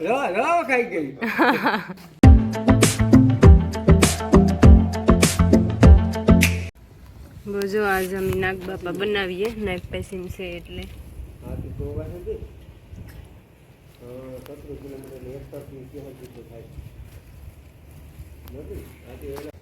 ખાઈ ગઈ. બોજો આજ અમે નાગ બાપા બનાવીએ નાગ પેસિંગ છે એટલે આથી ગોવા નથી 17 કિલોમીટર એક તરફની કેવું જેટલું થાય નથી આથી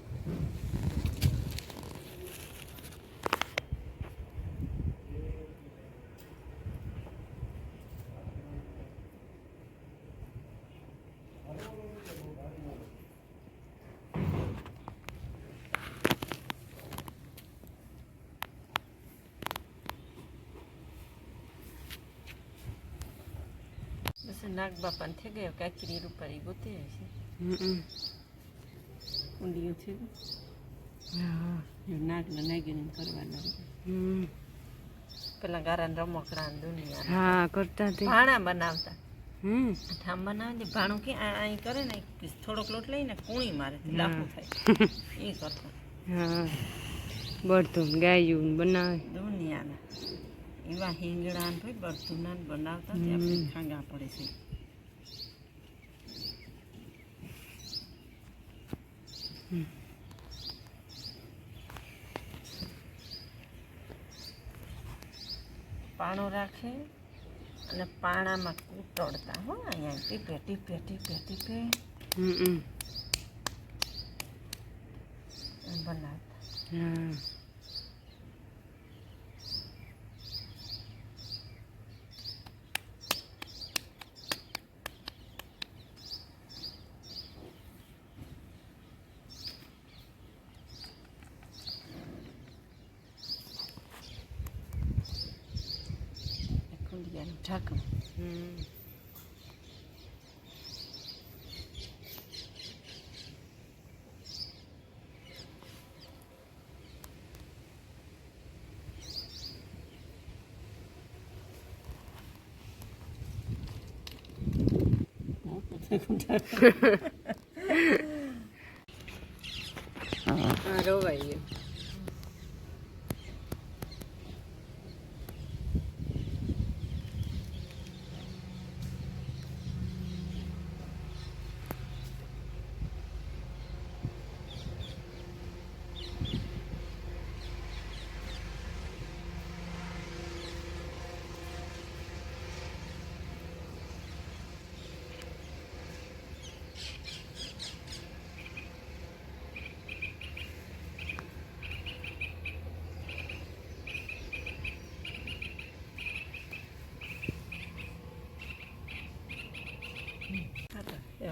નાગ બાપા થઈ ગયો કાચરી રૂપારી ગોતે છે ઊંડિયું છે નાગને નાગીને કરવાના પેલા ગારાને રમકડા દુનિયા હા કરતા તે ભાણા બનાવતા ઠામ બનાવે ભાણું કે અહીં કરે ને થોડોક લોટ લઈને કૂણી મારે લાફું થાય એ કરતા હા બળતું ગાયું બનાવે દુનિયાના એવા હિંગડા ને ભાઈ બળતુના બનાવતા તે આપણે ખાંગા પડે છે પાણો રાખે અને પાણામાં કૂટડતા હો અહીંયા ટીપે ટીપે ટીપે ટીપે બનાવતા હા ઢાંકણ હા રોવાઈ ગયું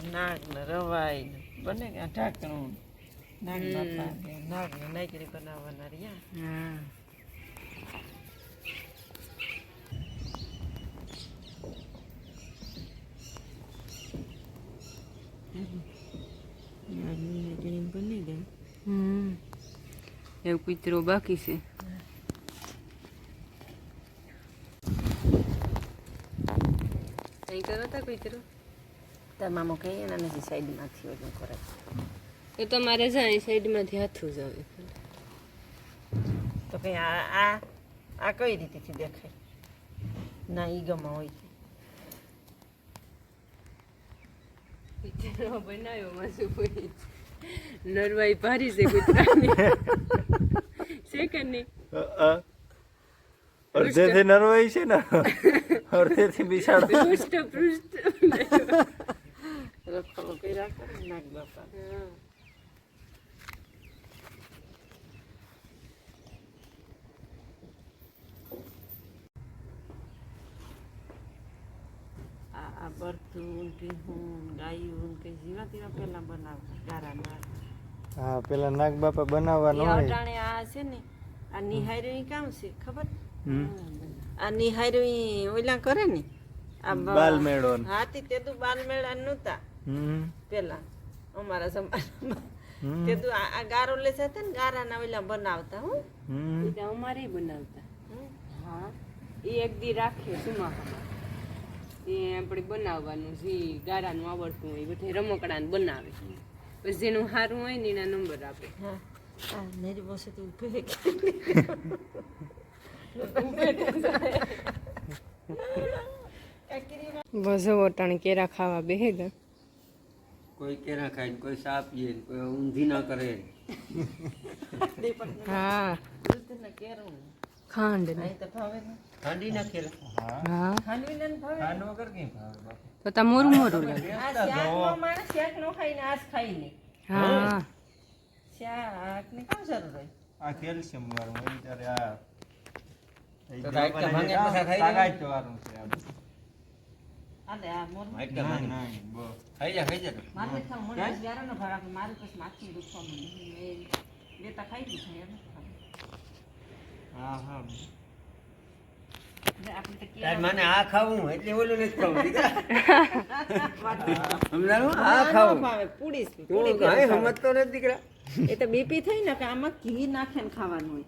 નાગ ને રવાઈ બને કે ઢાંકણું નાગ બાપા નાગ ને નાગરી બનાવવાના રહ્યા હા નાગરી બની ગઈ એવું કૂતરો બાકી છે અહીં કરો તા કૂતરો તાર મામો કહીએ એના નથી સાઈડમાંથી ઓલું કરે એ તો મારે જાય સાઈડમાંથી હાથું જ આવે તો કંઈ આ આ કઈ રીતેથી દેખાય ના ઈ ગમાં હોય છે કૂતરો બનાવ્યો માસુ કોઈ નરવાઈ ભારી છે કૂતરાની છે કે નહીં અડધેથી નરવાઈ છે ને અડધેથી બિસાડ પૃષ્ઠ રખડો કર્યા કરે નાગ બાપા આ બરતું પીહું ગાયું કે જીવા તેવા પેલા બનાવતા ગારાના હા પેલા નાગ બાપા બનાવવાનો હોય અટાણે આ છે ને આ નિહાર્યું કામ છે ખબર આ નિહાર્યું ઓલા કરે ને આ બાલ મેળો હાથી તે તો બાલ મેળા નહોતા પેલા અમારા સમાજમાં તે તો આ ગારો લે છે ને ગારાના ઓલા બનાવતા હું એ અમારે બનાવતા હા એ એક દી રાખે સુમામાં એ આપણે બનાવવાનું જે ગારાનું આવડતું હોય બધે રમકડાને બનાવે પછી જેનું સારું હોય ને એના નંબર આપે હા આ મેરી પાસે તો ઉભે બસ વટાણ કેરા ખાવા બેહે ગયા. કોઈ કેરા ખાય ને કોઈ સા પીએ ને કોઈ ઊંધી ના કરે. હા દૂધ ને કેરું ખાંડ ને નહીં તો ભાવે ને ઠંડી નાખેલા. હા ખાંડવી ને ભાવે ખાંડ વગર કેમ ભાવે બાપુ? તો તા મોરું મોરું લાગે. આ શાકનો માણસ શાક નો ખાઈને આજ ખાઈ લે હા શાક ને કામ જરૂર હોય આ કેલ્શિયમ વાળું હોય ત્યારે આ તો રાઈટકા ભાંગે પાછા ખાઈ લેવા. તાકાત વાળું છે આ બધું. આલે આ મોર રાઈટકા ભાંગે. ના, બહુ. ખાઈ જા ખાઈ જા. મારે ખાવ મને જ્યારે નો ભાડા મારે પછી માથું દુખવા માંડે મેં લેતા ખાઈ દીધું એમ હા હા આપણે તો તાર માને આ ખાવું એટલે ઓલું નથી ખાવું. દીકરા. સમજાણું? આ ખાવું. ભાવે પૂડી તું કાંઈ સમજતો નથી દીકરા. એ તો બીપી થઈ ને કે આમાં ઘી નાખીને ખાવાનું હોય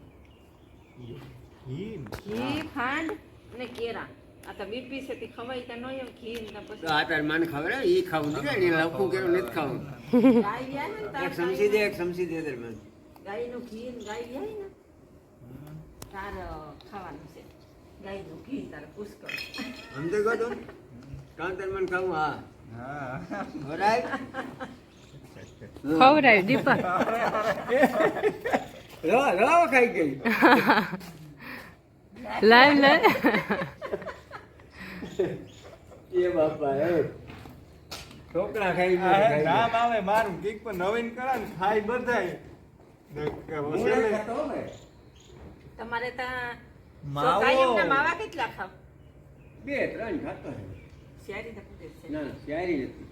ઘી ને. ઘી ખાંડ અને કેરા આ તો બીપી છે તે ખવાય તો નહીં એમ ઘી ને તો પછી આ તાર માને ખબર હે? ઈ ખાવું દીકરા. એને લખું કેવું નથી ખાવું. ગાય વ્યાય ને તાર એક સમસી દે, એક સમસી દે તાર માને. ગાયનું ઘી ને ગાય વ્યાય ને તાર ખાવાનું છે ગાયનું ઘી તારે પુષ્કળ સમજી ગયો તું? કાં તાર મને ખાવું? હા. હા Alright? ખવડાય દીપા. રવા ખાઈ ગઈ. લાઈવ લાઈવ એ બાપા એ છોકરા ખાઈ આ ગઈ. નામ આવે મારું કઈક પણ નવીન કરે ને ખાઈ બધાય હું નથી ખાતો હો ભાઈ. તમારે ત્યાં માવો. કાયમના માવા કેટલા ખાવ 2-3 ખાતો હે. શિયાળી તો પૂછે છે ના શિયારી નથી.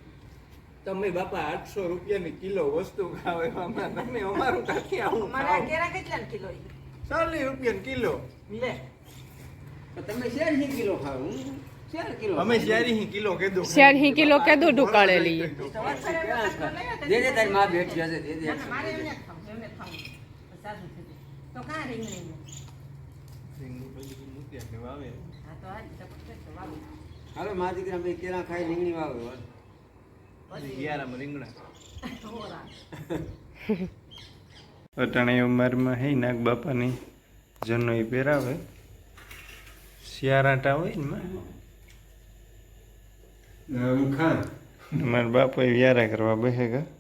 તમે બાપા 800 રૂપિયાની કિલો વસ્તુ ખાવ એમાં તમે અમારું કાંથી આવું અમારે ખાવ? આ કેરા કેટલા કિલો 40 રૂપિયાની કિલો. લે તો તમે 4 કિલો ખાવ. હું 4 કિલો અમે શેરી કિલો કીધું. 4 કિલો કીધું ઢુકાળેલી. દે દે તારી માં બેઠી હશે દે દે. મારે એમને જ ખાવું એમને જ ખાવું સારું થઈ જાય. તો કાં રીંગણીનું મૂક્યા કે વાવે. હા તો આજ તો વાવું હાલો મા દીકરા બે કેળા ખાઈ રીંગણી વાવે. ગિયારામાં રીંગણા. હોરા અટાણે ઉંમરમાં હે નાગ બાપાની જનોઈ પહેરાવે શિયારાટા હોય ને માં. હું ખાન મારા બાપા વ્યારા કરવા બેસે ગયા.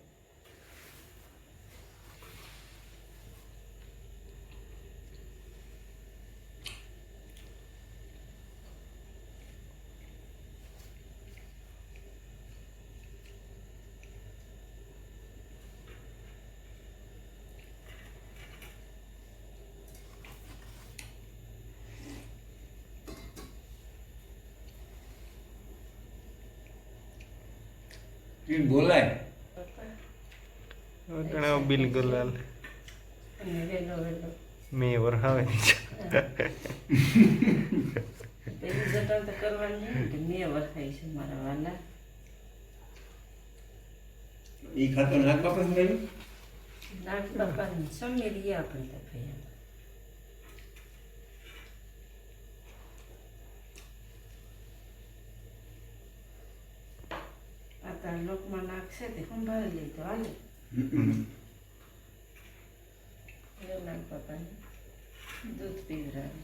બોલાય અટાણે બિલ ગલાલ વેલો વેલો મેં વરહાવે પેલી જટલ તો કરવાની નહીં કે મેં વરખાઈ છે મારા વાલા ઈ ખાતો નાક બાપા સમજાયું. નાક બાપાને સમેલી આપણે તો ભાઈ આ તાર લોકમાં નાખશે તે સંભાળી લઈ તો હાલે નાક બાપાને દૂધ પીવડાવે